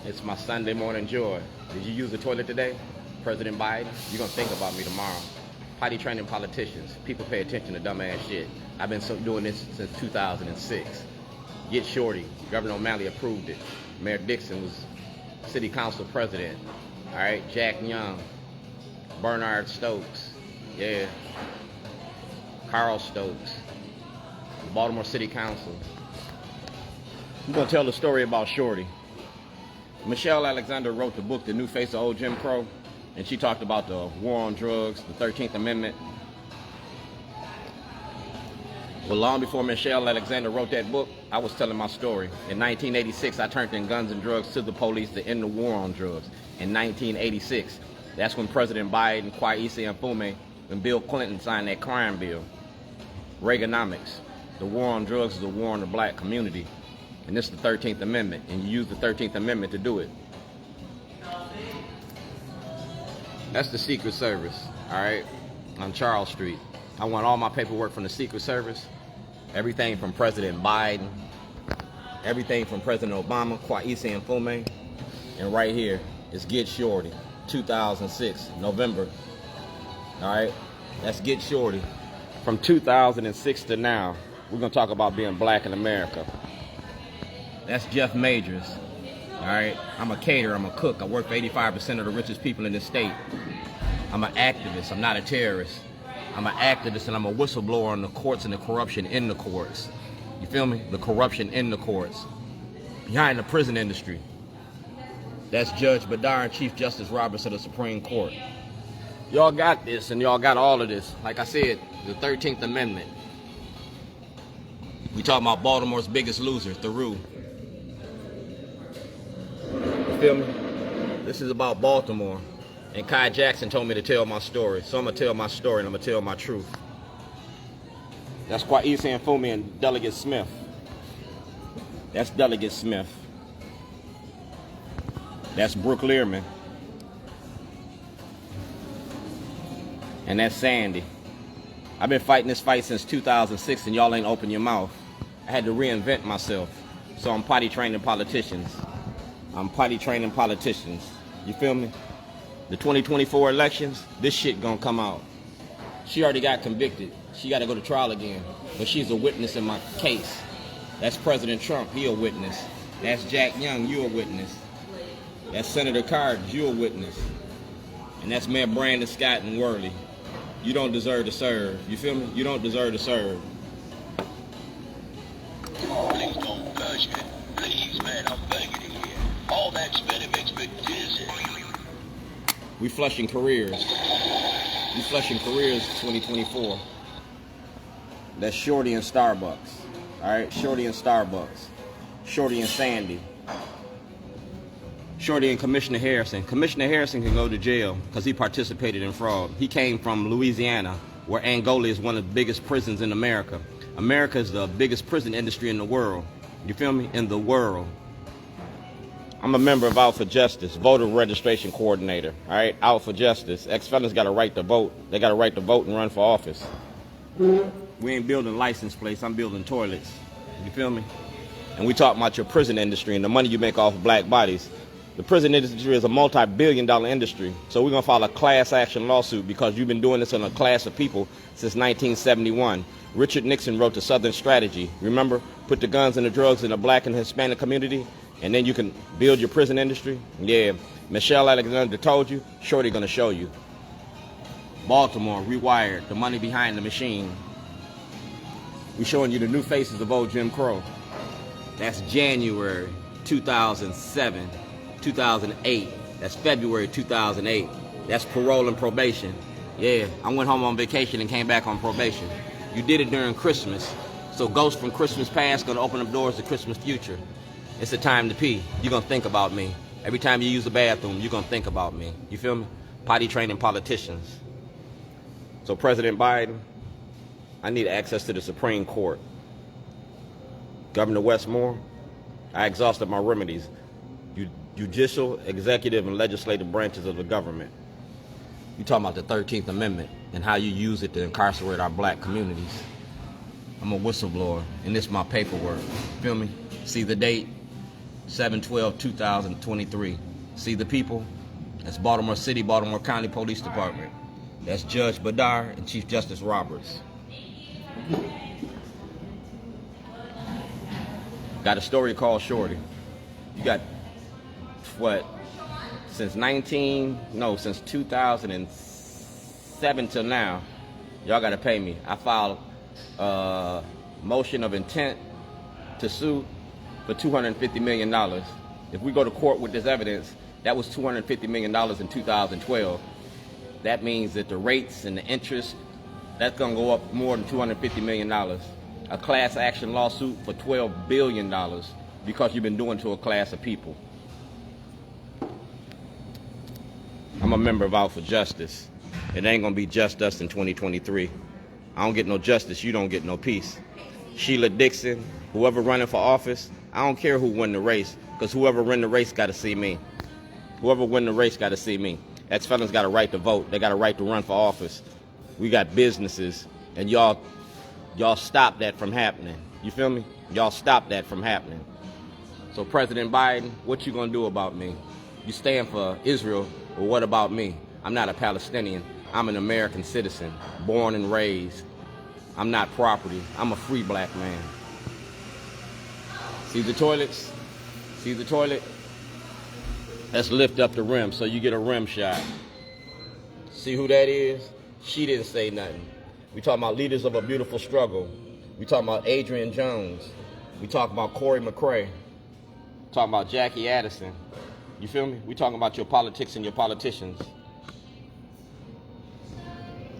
It's my Sunday morning joy. Did you use the toilet today? President Biden, you're going to think about me tomorrow. Potty training politicians. People pay attention to dumbass shit. I've been doing this since 2006. Get Shorty. Gov.O'Malley approved it. Mayor Dixon was city council president. All right, Jack Young. Bernard Stokes. Yeah. Carl Stokes. Baltimore City Council. I'm going to tell the story about Shorty. Michelle Alexander wrote the book, The New Face of Old Jim Crow, and she talked about the war on drugs, the 13th Amendment. Well, long before Michelle Alexander wrote that book, I was telling my story. In 1986, I turned in guns and drugs to the police to end the war on drugs. In 1986, that's when President Biden, Kwesi and Fume, and Bill Clinton signed that crime bill. Reaganomics. The war on drugs is a war on the black community. And this is the 13th Amendment, and you use the 13th Amendment to do it. That's the Secret Service, all right, on Charles Street. I want all my paperwork from the Secret Service, everything from President Biden, everything from President Obama, Kwesi and Fume, and right here is Get Shorty, 2006, November, all right? That's Get Shorty. From 2006 to now, we're going to talk about being black in America. That's Jeff Majors, all right? I'm a caterer, I'm a cook. I work for 85% of the richest people in this state. I'm an activist, I'm not a terrorist. I'm an activist and I'm a whistleblower on the courts and the corruption in the courts. You feel me? The corruption in the courts. Behind the prison industry. That's Judge Bedar and Chief Justice Roberts of the Supreme Court. Y'all got this and y'all got all of this. Like I said, the 13th Amendment. We talking about Baltimore's biggest loser, Theroux. You feel me? This is about Baltimore. And Kai Jackson told me to tell my story. So I'm going to tell my story and I'm going to tell my truth. That's Kwesi and Fume and Delegate Smith. That's Delegate Smith. That's Brooke Learman. And that's Sandy. I've been fighting this fight since 2006 and y'all ain't open your mouth. I had to reinvent myself. So I'm potty training politicians. I'm potty training politicians. You feel me? The 2024 elections, this shit gonna come out. She already got convicted. She gotta go to trial again. But she's a witness in my case. That's President Trump, he a witness. That's Jack Young, you a witness. That's Senator Cardin, you a witness. And that's Mayor Brandon Scott and Worley. You don't deserve to serve. You feel me? You don't deserve to serve. Please don't touch it. Please, man, I'm begging you here. All that spinning makes me dizzy. We flushing careers. We flushing careers 2024. That's Shorty and Starbucks. All right, Shorty and Starbucks. Shorty and Sandy. Shorty and Commissioner Harrison. Commissioner Harrison can go to jail because he participated in fraud. He came from Louisiana, where Angola is one of the biggest prisons in America. America is the biggest prison industry in the world. You feel me? In the world. I'm a member of Out for Justice, voter registration coordinator. All right, Out for Justice. Ex-felons got a right to vote. They got a right to vote and run for office. We ain't building license plates. I'm building toilets. You feel me? And we talk about your prison industry and the money you make off of black bodies. The prison industry is a multi-billion-dollar industry. So we're gonna file a class action lawsuit because you've been doing this on a class of people since 1971. Richard Nixon wrote the Southern Strategy. Remember, put the guns and the drugs in the black and Hispanic community, and then you can build your prison industry. Yeah, Michelle Alexander told you, Shorty gonna show you. Baltimore, rewired, the money behind the machine. We showing you the new faces of old Jim Crow. That's January 2007, 2008. That's February 2008. That's parole and probation. Yeah, I went home on vacation and came back on probation. You did it during Christmas. So ghosts from Christmas past gonna open up doors to Christmas future. It's a time to pee. You're gonna think about me. Every time you use the bathroom, you're gonna think about me. You feel me? Potty training politicians. So President Biden, I need access to the Supreme Court. Governor Westmore, I exhausted my remedies. Judicial, executive, and legislative branches of the government. You talking about the 13th Amendment and how you use it to incarcerate our black communities. I'm a whistleblower, and this is my paperwork. Feel me? See the date? 7/12/2023. See the people? That's Baltimore City, Baltimore County Police Department. That's Judge Bedar and Chief Justice Roberts. Got a story called Shorty. You got what? Since 2007 till now, y'all got to pay me. I filed a motion of intent to sue for $250 million. If we go to court with this evidence, that was $250 million in 2012. That means that the rates and the interest, that's going to go up more than $250 million. A class action lawsuit for $12 billion because you've been doing to a class of people. I'm a member of Out for Justice. It ain't gonna be just us in 2023. I don't get no justice, you don't get no peace. Shelia, Dixon, whoever running for office, I don't care who win the race, because whoever win the race gotta see me. Whoever win the race gotta see me. Ex-felons got a right to vote. They got a right to run for office. We got businesses, and y'all stop that from happening. You feel me? Y'all stop that from happening. So President Biden, what you gonna do about me? You stand for Israel, but what about me? I'm not a Palestinian. I'm an American citizen, born and raised. I'm not property. I'm a free black man. See the toilets? See the toilet? Let's lift up the rim so you get a rim shot. See who that is? She didn't say nothing. We talking about leaders of a beautiful struggle. We talking about Adrian Jones. We talking about Corey McCray. Talking about Jackie Addison. You feel me? We talking about your politics and your politicians.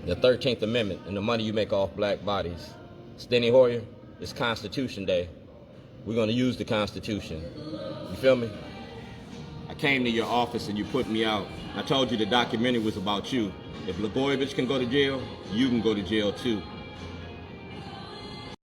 The 13th Amendment and the money you make off black bodies. Steny Hoyer, it's Constitution Day. We're going to use the Constitution. You feel me? I came to your office and you put me out. I told you the documentary was about you. If Blagojevich can go to jail, you can go to jail too.